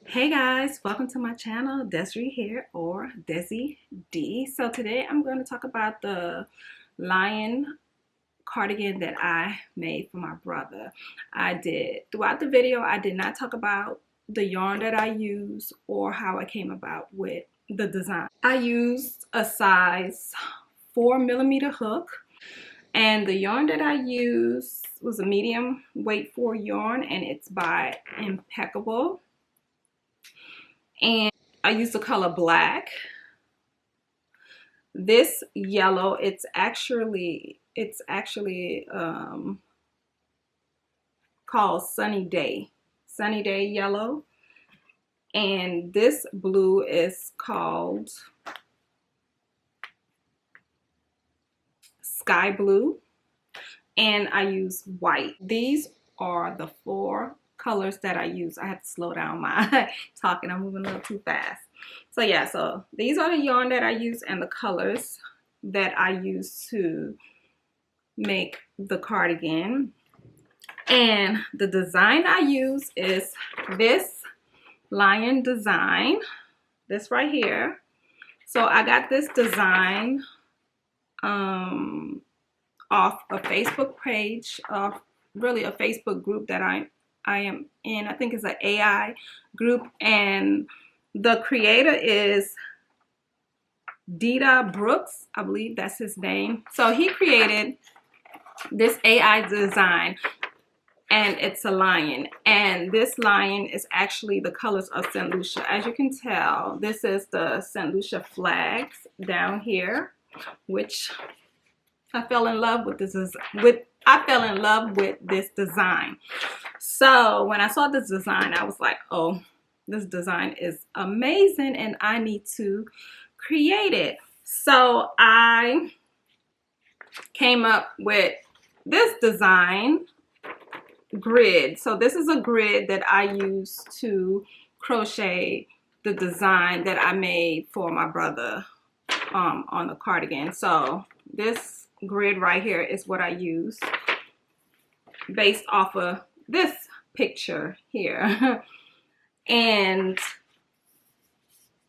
Hey guys, welcome to my channel, Desiree here, or Desi D. So today I'm going to talk about the lion cardigan that I made for my brother. Throughout the video, I did not talk about the yarn that I use or how I came about with the design. I used a size 4mm hook, and the yarn that I used was a medium weight 4 yarn, and it's by Impeccable. And I used the color black. This yellow, it's actually called Sunny Day yellow. And this blue is called Sky Blue. And I use white. These are the 4 colors that I use. I have to slow down my talking. I'm moving a little too fast. So yeah, so these are the yarn that I use and the colors that I use to make the cardigan. And the design I use is this lion design, this right here. So I got this design off a Facebook page, really a Facebook group that I am in. I think it's an AI group, and the creator is Dita Brooks, I believe that's his name. So he created this AI design, and it's a lion, and this lion is actually the colors of St. Lucia. As you can tell, this is the St. Lucia flags down here, which I fell in love with this design. So when I saw this design, I was like, oh, this design is amazing and I need to create it. So I came up with this design grid. So this is a grid that I use to crochet the design that I made for my brother on the cardigan. So this grid right here is what I use based off of this picture here. And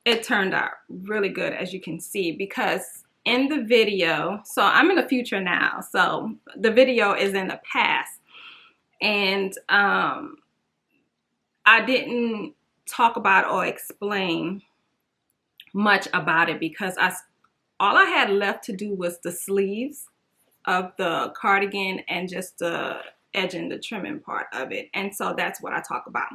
it turned out really good, as you can see, because in the video, so I'm in the future now, so the video is in the past, and I didn't talk about or explain much about it because all I had left to do was the sleeves of the cardigan and just the edging, the trimming part of it. And so that's what I talk about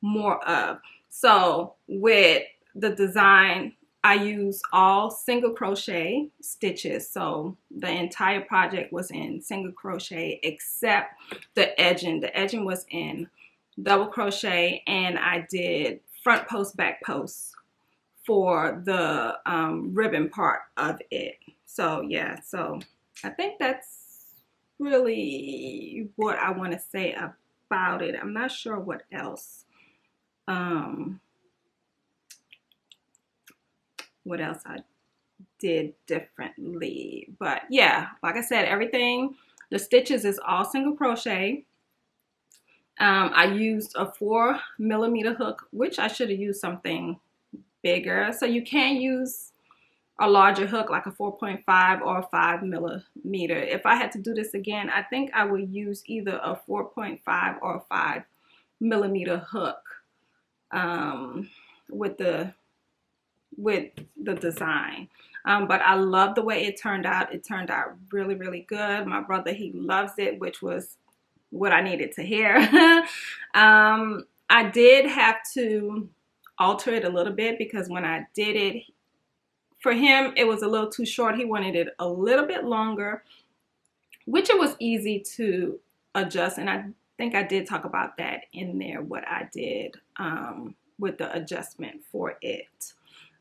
more of. So with the design, I use all single crochet stitches. So the entire project was in single crochet except the edging. The edging was in double crochet, and I did front post, back post for the ribbon part of it. So yeah, so I think that's really what I want to say about it. I'm not sure what else I did differently, but yeah, like I said, everything, the stitches is all single crochet. I used a 4mm hook, which I should have used something bigger. So you can use a larger hook like a 4.5 or a 5mm. If I had to do this again, I think I would use either a 4.5 or a 5mm hook with the design. But I love the way it turned out. It turned out really, really good. My brother, he loves it, which was what I needed to hear. I did have to alter it a little bit because when I did it, for him, it was a little too short. He wanted it a little bit longer, which it was easy to adjust. And I think I did talk about that in there, what I did with the adjustment for it.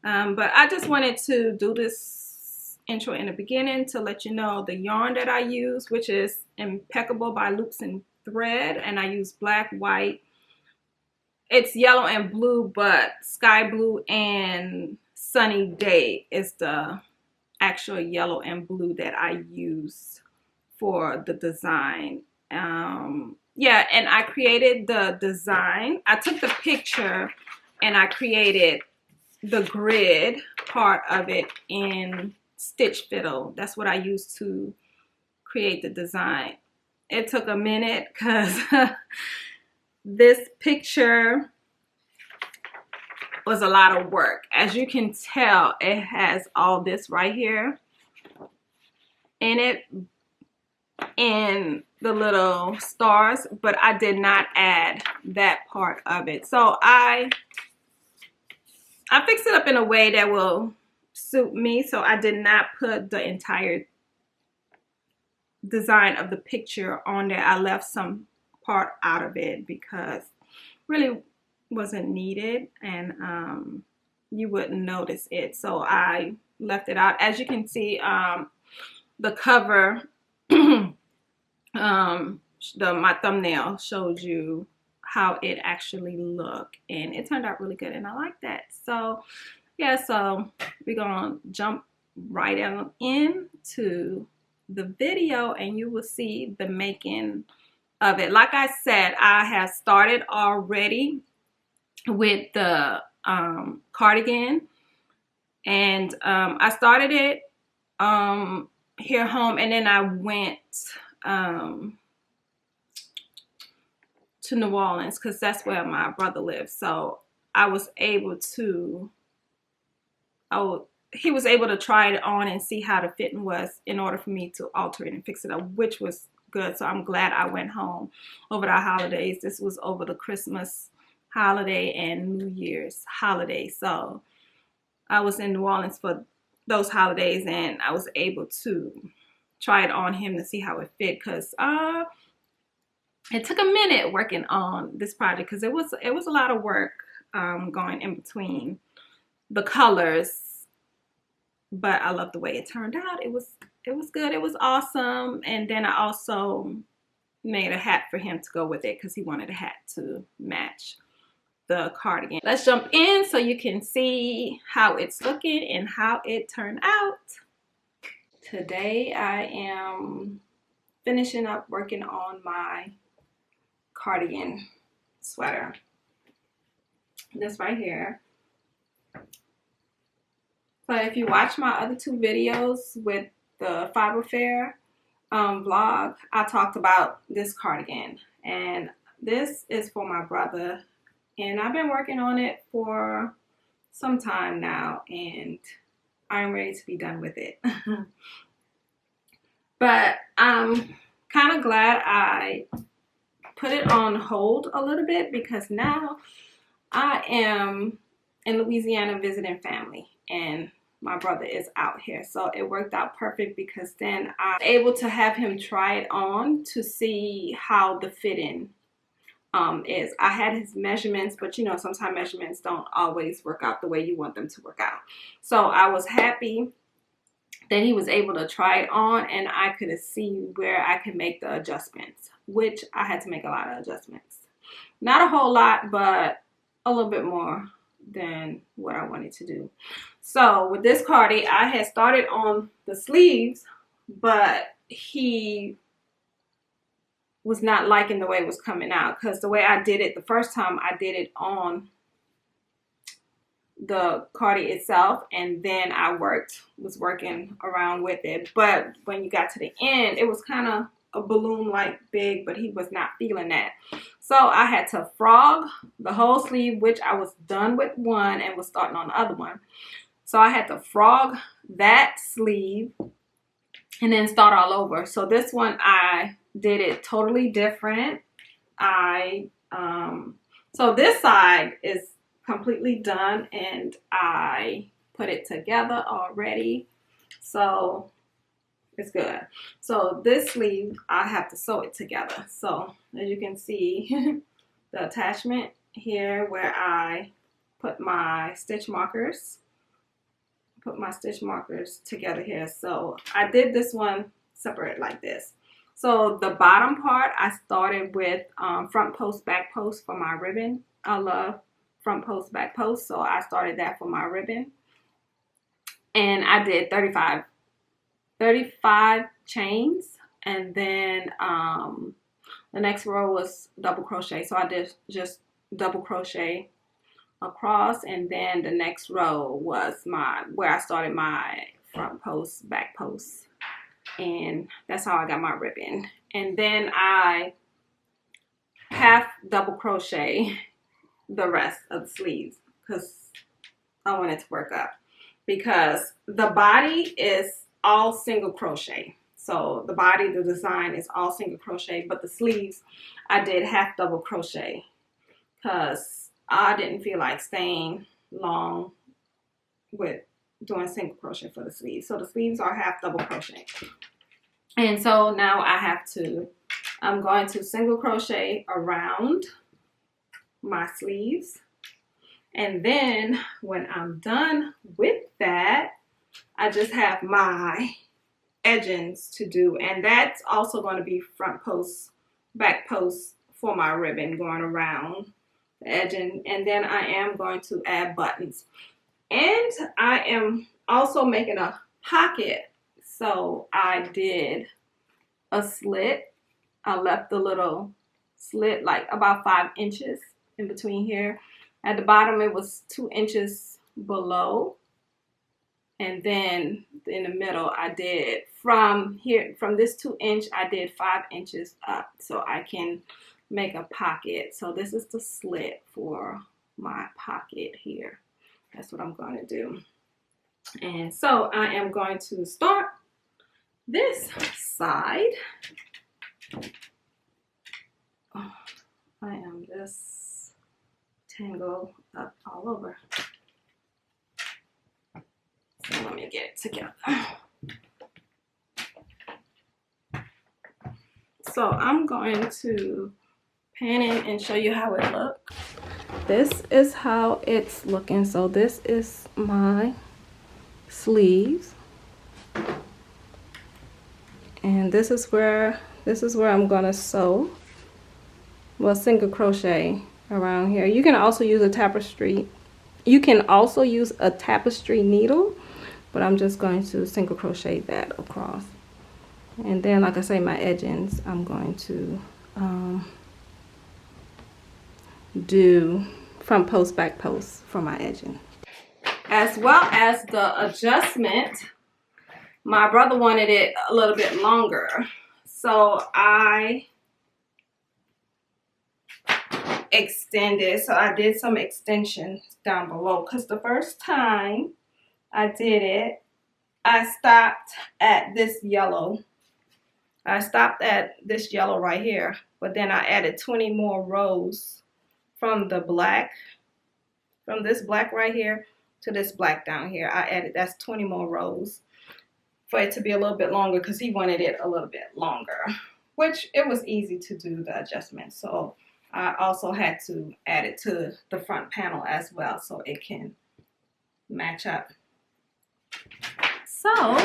But I just wanted to do this intro in the beginning to let you know the yarn that I use, which is Impeccable by Loops and Thread, and I use black, white. It's yellow and blue, but Sky Blue and Sunny Day is the actual yellow and blue that I use for the design. Yeah, and I created the design. I took the picture and I created the grid part of it in Stitch Fiddle. That's what I used to create the design. It took a minute because this picture was a lot of work. As you can tell, it has all this right here in it and the little stars, but I did not add that part of it. So I fixed it up in a way that will suit me. So I did not put the entire design of the picture on there. I left some part out of it because really wasn't needed, and you wouldn't notice it. So I left it out. As you can see, the cover, my thumbnail showed you how it actually looked, and it turned out really good, and I like that. So yeah, so we're gonna jump right on into the video, and you will see the making of it. Like I said, I have started already with the cardigan, and I started it here home, and then I went to New Orleans because that's where my brother lives. So I was able to, he was able to try it on and see how the fitting was in order for me to alter it and fix it up, which was good. So I'm glad I went home over the holidays. This was over the Christmas holiday and New Year's holiday. So I was in New Orleans for those holidays, and I was able to try it on him to see how it fit, because it took a minute working on this project because it was a lot of work going in between the colors, but I love the way it turned out. It was good. It was awesome. And then I also made a hat for him to go with it because he wanted a hat to match the cardigan. Let's jump in so you can see how it's looking and how it turned out. Today I am finishing up working on my cardigan sweater. This right here. So if you watch my other two videos with the Fiber Fair vlog, I talked about this cardigan, and this is for my brother, and I've been working on it for some time now, and I'm ready to be done with it. But I'm kind of glad I put it on hold a little bit, because now I am in Louisiana visiting family, and my brother is out here. So it worked out perfect, because then I'm able to have him try it on to see how the fitting is. I had his measurements, but you know, sometimes measurements don't always work out the way you want them to work out. So I was happy that he was able to try it on, and I could see where I could make the adjustments, which I had to make a lot of adjustments. Not a whole lot, but a little bit more than what I wanted to do. So with this cardi, I had started on the sleeves, but he was not liking the way it was coming out, because the way I did it the first time, I did it on the cardi itself, and then I was working around with it. But when you got to the end, it was kind of a balloon like big, but he was not feeling that. So I had to frog the whole sleeve, which I was done with one and was starting on the other one. So I had to frog that sleeve and then start all over. So this one, I did it totally different. So this side is completely done, and I put it together already, so it's good. So this sleeve, I have to sew it together. So as you can see, the attachment here where I put my stitch markers together here. So I did this one separate like this. So the bottom part, I started with front post, back post for my ribbon. I love front post, back post, so I started that for my ribbon. And I did 35 chains, and then the next row was double crochet. So I did just double crochet across, and then the next row was where I started my front post, back post, and that's how I got my ribbon. And then I half double crochet the rest of the sleeves because I want it to work up, because the body is all single crochet. So the body, the design is all single crochet, but the sleeves I did half double crochet because I didn't feel like staying long with doing single crochet for the sleeves. So the sleeves are half double crochet. And so now I'm going to single crochet around my sleeves. And then when I'm done with that, I just have my edgings to do. And that's also going to be front post, back post for my ribbon going around the edging. And then I am going to add buttons. And I am also making a pocket. So I did a slit. I left a little slit like about 5 inches in between here. At the bottom it was 2 inches below. And then in the middle I did from this 2 inch, I did 5 inches up so I can make a pocket. So this is the slit for my pocket here. That's what I'm going to do. And so I am going to start this side. Oh, I am just tangled up all over. So let me get it together. So I'm going to pan in and show you how it looks. This is how it's looking. So this is my sleeves. And this is where I'm gonna sew. Well, single crochet around here. You can also use a tapestry. You can also use a tapestry needle, but I'm just going to single crochet that across. And then, like I say, my edgings, I'm going to do front post, back post for my edging. As well as the adjustment, my brother wanted it a little bit longer. So I extended, so I did some extensions down below, because the first time I did it, I stopped at this yellow. I stopped at this yellow right here, but then I added 20 more rows from the black, from this black right here to this black down here. I added, that's 20 more rows for it to be a little bit longer, because he wanted it a little bit longer, which it was easy to do the adjustment. So I also had to add it to the front panel as well so it can match up. So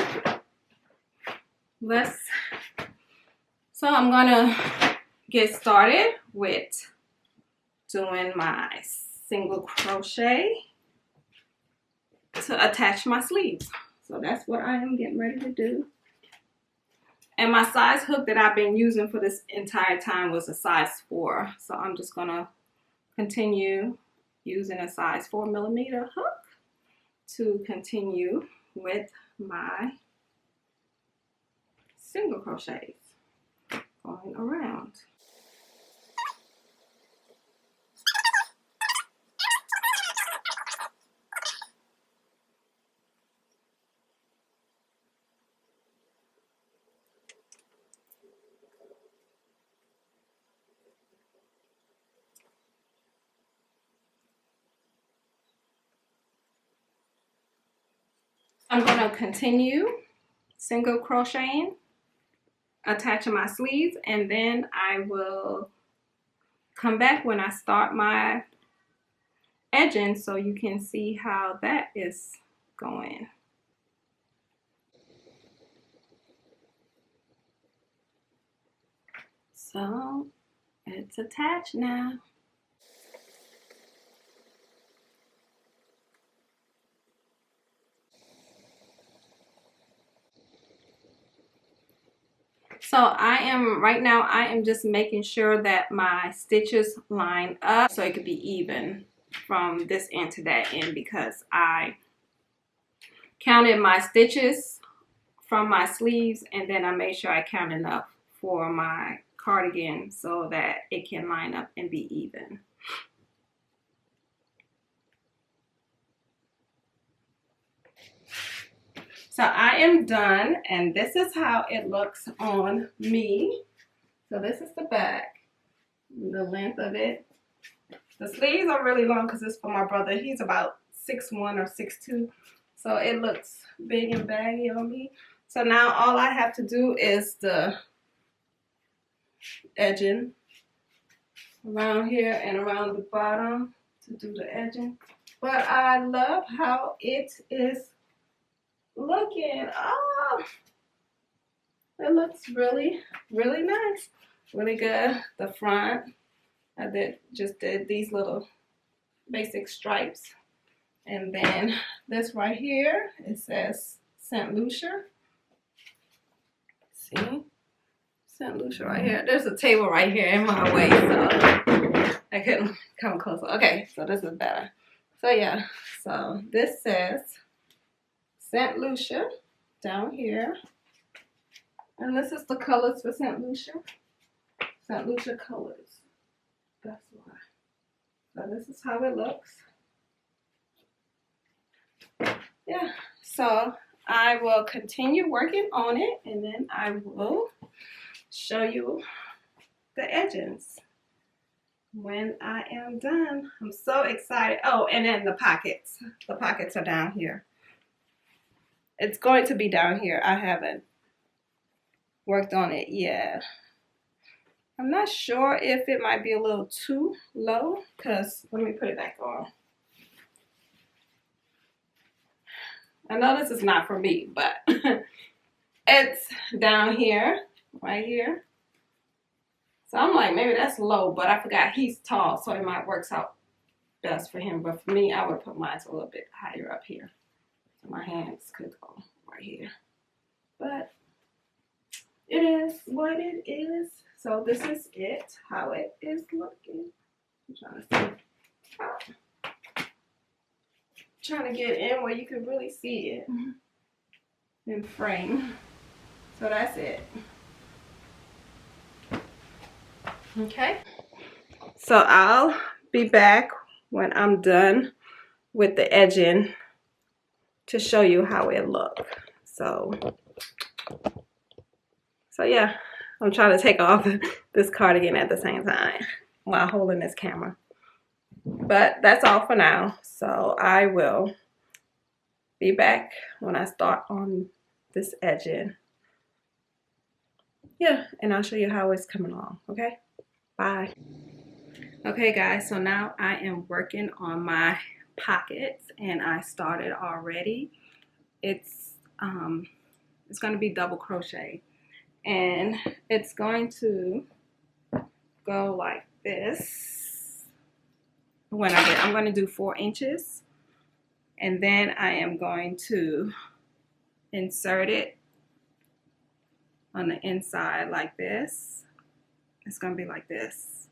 I'm gonna get started with doing my single crochet to attach my sleeves. So that's what I am getting ready to do. And my size hook that I've been using for this entire time was a size 4. So I'm just gonna continue using a size 4mm hook to continue with my single crochets going around. I'm going to continue single crocheting, attaching my sleeves, and then I will come back when I start my edging so you can see how that is going. So it's attached now. So right now I am just making sure that my stitches line up so it could be even from this end to that end because I counted my stitches from my sleeves, and then I made sure I count enough for my cardigan so that it can line up and be even. So I am done, and this is how it looks on me. So this is the back, the length of it. The sleeves are really long because it's for my brother. He's about 6'1" or 6'2", so it looks big and baggy on me. So now all I have to do is the edging around here and around the bottom to do the edging. But I love how it is looking. Oh, it looks really, really nice. Really good. The front, I just did these little basic stripes. And then this right here, it says St. Lucia. See? St. Lucia right here. There's a table right here in my way, so I couldn't come closer. Okay, so this is better. So yeah, so this says St. Lucia down here. And this is the colors for St. Lucia. St. Lucia colors. That's why. So this is how it looks. Yeah, so I will continue working on it, and then I will show you the edges when I am done. I'm so excited. Oh, and then the pockets. The pockets are down here. It's going to be down here. I haven't worked on it yet. I'm not sure if it might be a little too low, because let me put it back on. I know this is not for me, but it's down here, right here. So I'm like, maybe that's low, but I forgot he's tall, so it might work out best for him. But for me, I would put mine a little bit higher up here. So my hands could go right here. But it is what it is. So this is it, how it is looking. I'm trying to see. Trying to get in where you can really see it in frame. So that's it. Okay. So I'll be back when I'm done with the edging to show you how it looks. So yeah, I'm trying to take off this cardigan at the same time while holding this camera. But that's all for now. So I will be back when I start on this edging. Yeah, and I'll show you how it's coming along, okay? Bye. Okay guys, so now I am working on my pockets, and I started already. It's going to be double crochet, and it's going to go like this. When I'm going to do 4 inches, and then I am going to insert it on the inside like this. It's going to be like this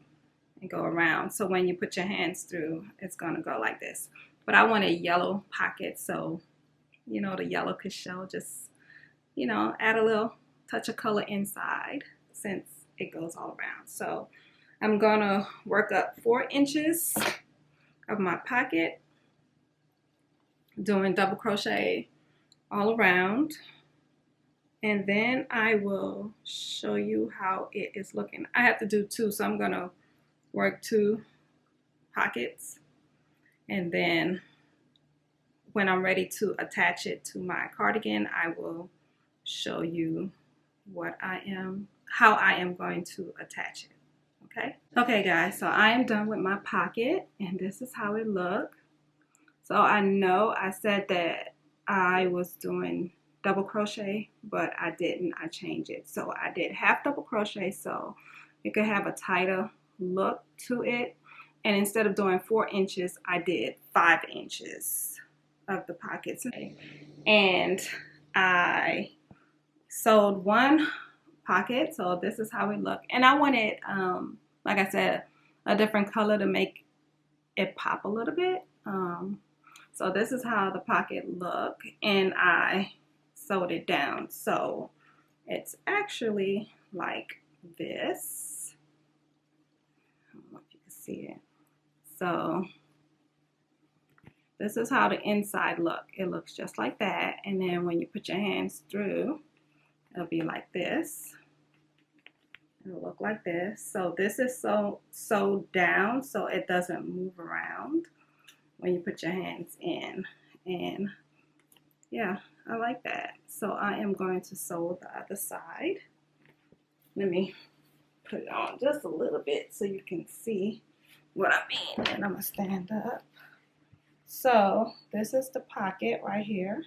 and go around. So when you put your hands through, it's going to go like this. But I want a yellow pocket, so you know the yellow could show. Just, you know, add a little touch of color inside since it goes all around. So I'm going to work up 4 inches of my pocket, doing double crochet all around, and then I will show you how it is looking. I have to do 2, so I'm gonna work 2 pockets, and then when I'm ready to attach it to my cardigan, I will show you how I am going to attach it. Okay guys, so I am done with my pocket, and this is how it looks. So I know I said that I was doing double crochet, but I didn't. I changed it. So I did half double crochet so it could have a tighter look to it. And instead of doing 4 inches, I did 5 inches of the pockets. And I sewed 1 pocket, so this is how it looked. And I wanted, like I said, a different color to make it pop a little bit. So this is how the pocket look, and I sewed it down. So it's actually like this. I don't know if you can see it. So this is how the inside look. It looks just like that. And then when you put your hands through, it'll be like this. It'll look like this. So this is sewed down so it doesn't move around when you put your hands in. And yeah, I like that. So I am going to sew the other side. Let me put it on just a little bit so you can see what I mean. And I'm gonna stand up. So this is the pocket right here.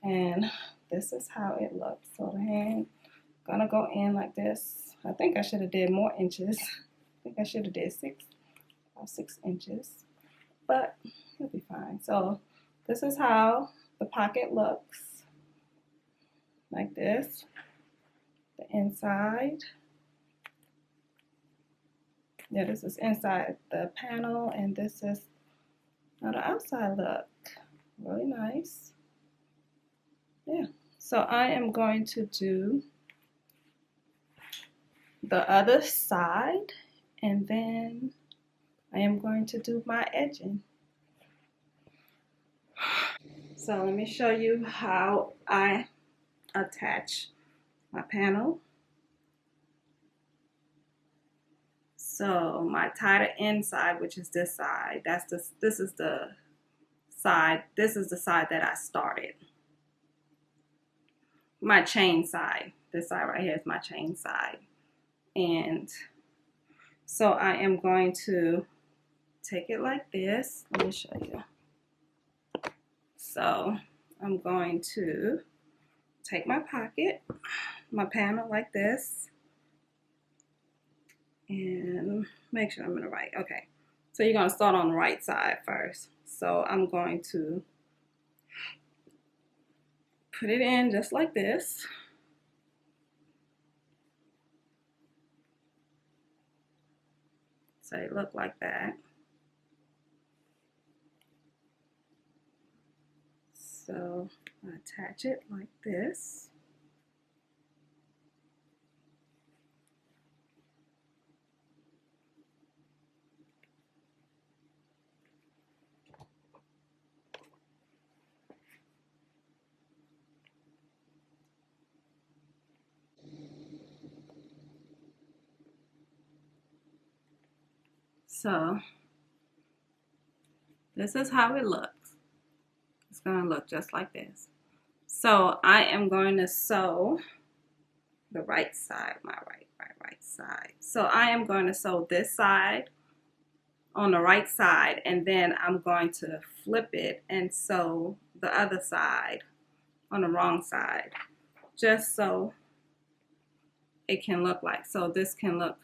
And this is how it looks. So the hand gonna go in like this. I think I should have did more inches. I think I should have did 6 inches, but it'll be fine. So this is how the pocket looks, like this. The inside. Yeah, this is inside the panel, and this is how the outside look. Really nice. Yeah. So I am going to do the other side, and then I am going to do my edging. So let me show you how I attach my panel. So my tie the inside, which is this side, this is the side that I started. My chain side. This side right here is my chain side. And so I am going to take it like this. Let me show you. So I'm going to take my pocket, my panel like this, and make sure I'm in the right. Okay, so you're going to start on the right side first. So I'm going to put it in just like this. So it look like that. So I attach it like this. So this is how it looks. It's going to look just like this. So I am going to sew the right side, my right side. So I am going to sew this side on the right side, and then I'm going to flip it and sew the other side on the wrong side, just so it can look like, so this can look,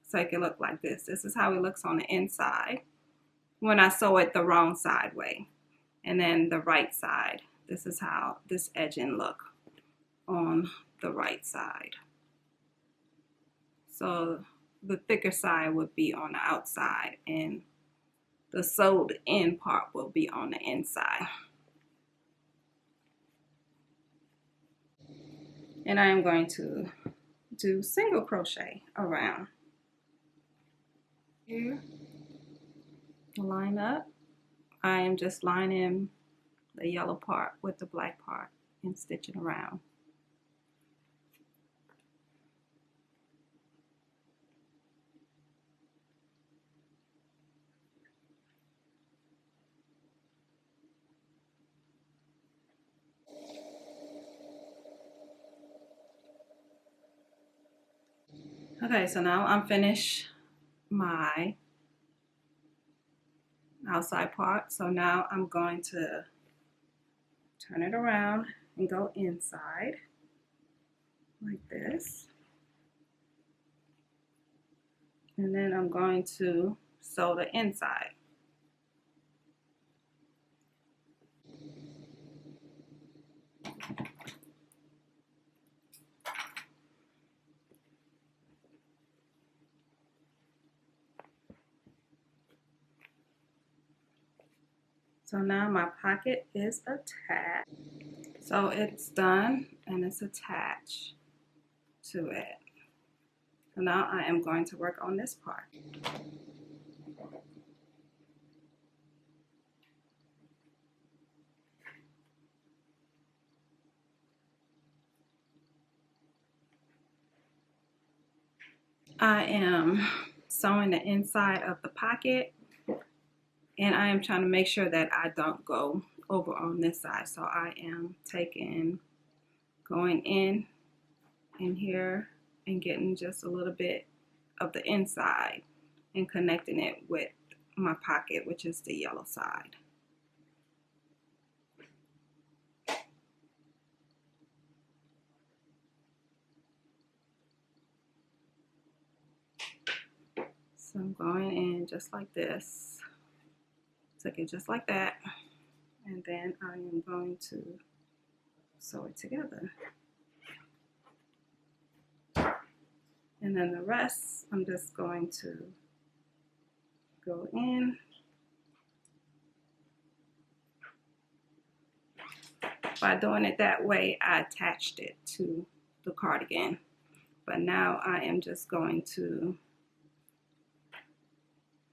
so it can look like this. This is how it looks on the inside when I sew it the wrong side way. And then the right side, this is how this edging look on the right side. So the thicker side would be on the outside, and the sewed in part will be on the inside. And I am going to do single crochet around here. Line up. I am just lining the yellow part with the black part and stitching around. Okay, so now I'm finished my outside part. So now I'm going to turn it around and go inside like this. And then I'm going to sew the inside. So now my pocket is attached. So it's done and it's attached to it. So now I am going to work on this part. I am sewing the inside of the pocket, and I am trying to make sure that I don't go over on this side. So I am going in here and getting just a little bit of the inside and connecting it with my pocket, which is the yellow side. So I'm going in just like this, took it just like that, and then I am going to sew it together. And then the rest, I'm just going to go in. By doing it that way, I attached it to the cardigan. But now I am just going to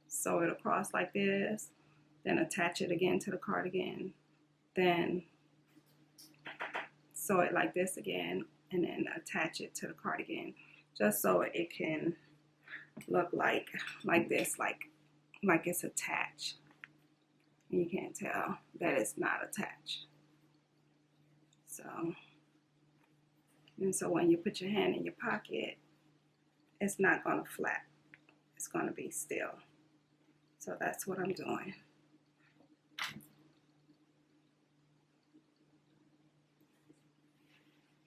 sew it across like this, then attach it again to the cardigan, then sew it like this again, and then attach it to the cardigan, just so it can look like this, like it's attached. You can't tell that it's not attached. So when you put your hand in your pocket, it's not going to flap. It's going to be still. So that's what I'm doing.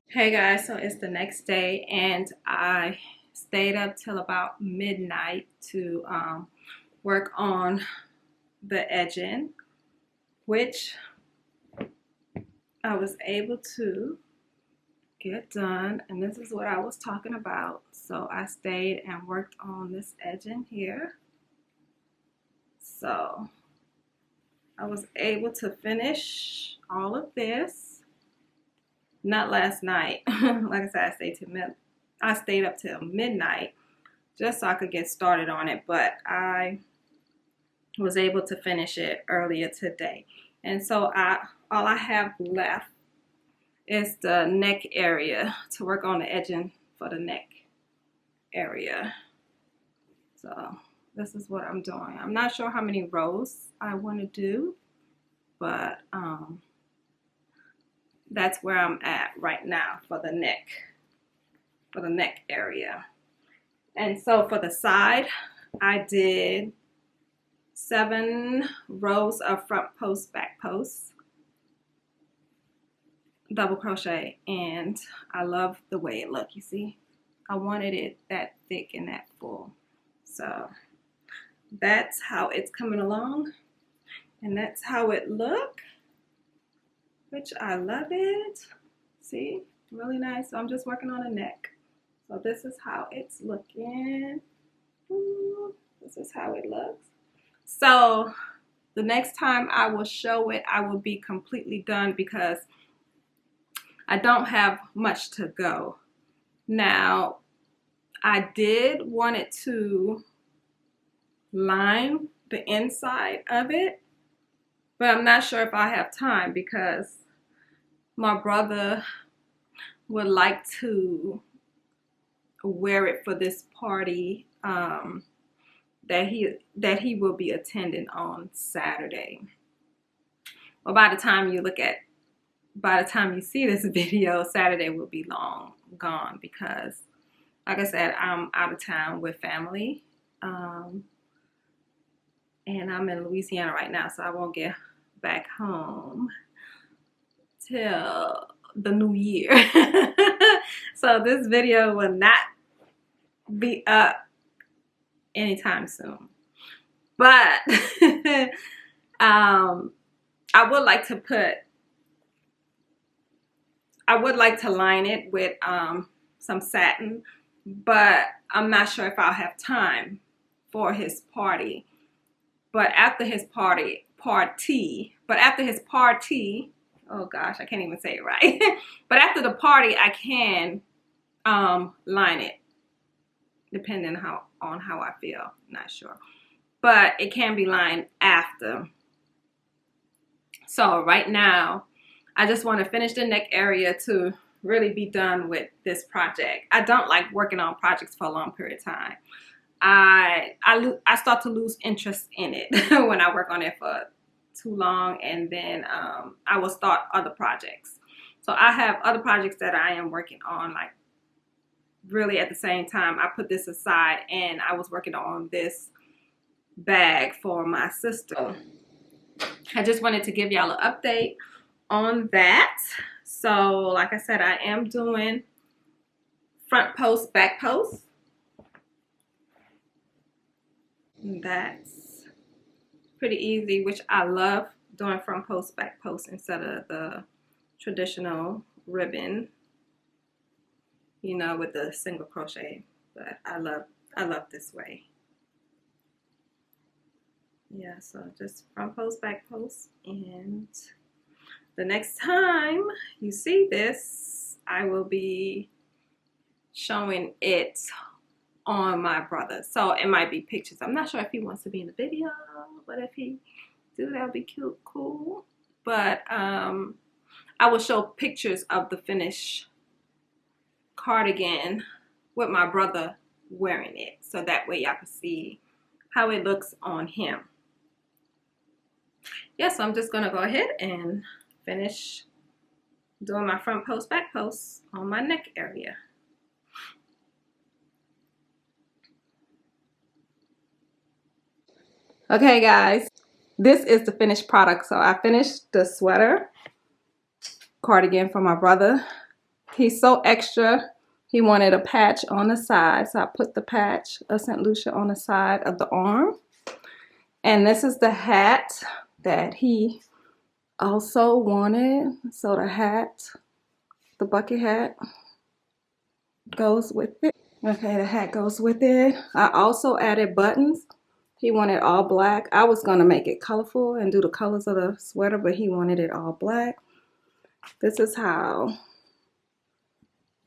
Hey guys, so it's the next day and I stayed up till about midnight to work on the edging, which I was able to get done, and this is what I was talking about. So I stayed and worked on this edging here. So I was able to finish all of this. Not last night. Like I said, I stayed up till midnight just so I could get started on it, but I was able to finish it earlier today. And so all I have left is the neck area, to work on the edging for the neck area. So this is what I'm doing. I'm not sure how many rows I want to do, but that's where I'm at right now for the neck area. And so for the side, I did 7 rows of front post, back post, double crochet, and I love the way it looked. You see, I wanted it that thick and that full. So that's how it's coming along, and that's how it look, which I love it. See, really nice. So I'm just working on the neck. So this is how it's looking. Ooh, this is how it looks. So the next time I will show it, I will be completely done because I don't have much to go. Now, I did want it to line the inside of it, but I'm not sure if I have time because my brother would like to wear it for this party that he will be attending on Saturday. Well, by the time you see this video, Saturday will be long gone because, like I said, I'm out of town with family, and I'm in Louisiana right now, so I won't get back home till the new year. So this video will not be up anytime soon, but I would like to line it with some satin, but I'm not sure if I'll have time for his party. But after his party, party. But after his party, oh gosh, I can't even say it right. But after the party, I can line it, depending on how I feel. Not sure, but it can be lined after. So right now, I just want to finish the neck area to really be done with this project. I don't like working on projects for a long period of time. I start to lose interest in it when I work on it for too long, and then I will start other projects. So I have other projects that I am working on, like really at the same time. I put this aside and I was working on this bag for my sister. I just wanted to give y'all an update on that. So like I said, I am doing front post, back post. That's pretty easy, which I love doing front post, back post instead of the traditional ribbon, you know, with the single crochet. But I love this way. Yeah, so just front post, back post, and the next time you see this, I will be showing it on my brother. So it might be pictures. I'm not sure if he wants to be in the video, but if he do, that'll be cute, cool. But I will show pictures of the finished cardigan with my brother wearing it, so that way y'all can see how it looks on him. Yeah, so I'm just gonna go ahead and finish doing my front post, back post on my neck area. Okay guys, this is the finished product. So I finished the sweater cardigan for my brother. He's so extra, he wanted a patch on the side, so I put the patch of St. Lucia on the side of the arm. And this is the hat that he also wanted. So the hat, the bucket hat, goes with it. Okay, the hat goes with it. I also added buttons. He wanted all black. I was gonna make it colorful and do the colors of the sweater, but he wanted it all black. This is how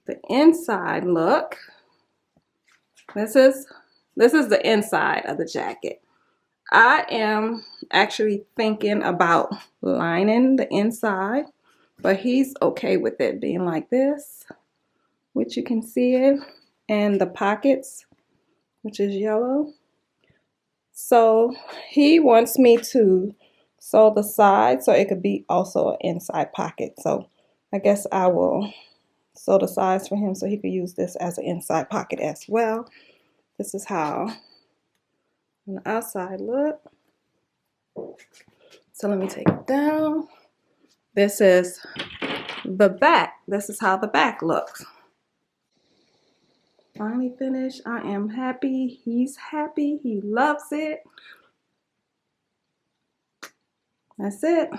the inside look. This is the inside of the jacket. I am actually thinking about lining the inside, but he's okay with it being like this, which you can see it, and the pockets, which is yellow. So he wants me to sew the side so it could be also an inside pocket. So I guess I will sew the sides for him so he could use this as an inside pocket as well. This is how on the outside look. So let me take it down. This is the back. This is how the back looks. Finally finished. I am happy. He's happy. He loves it. That's it.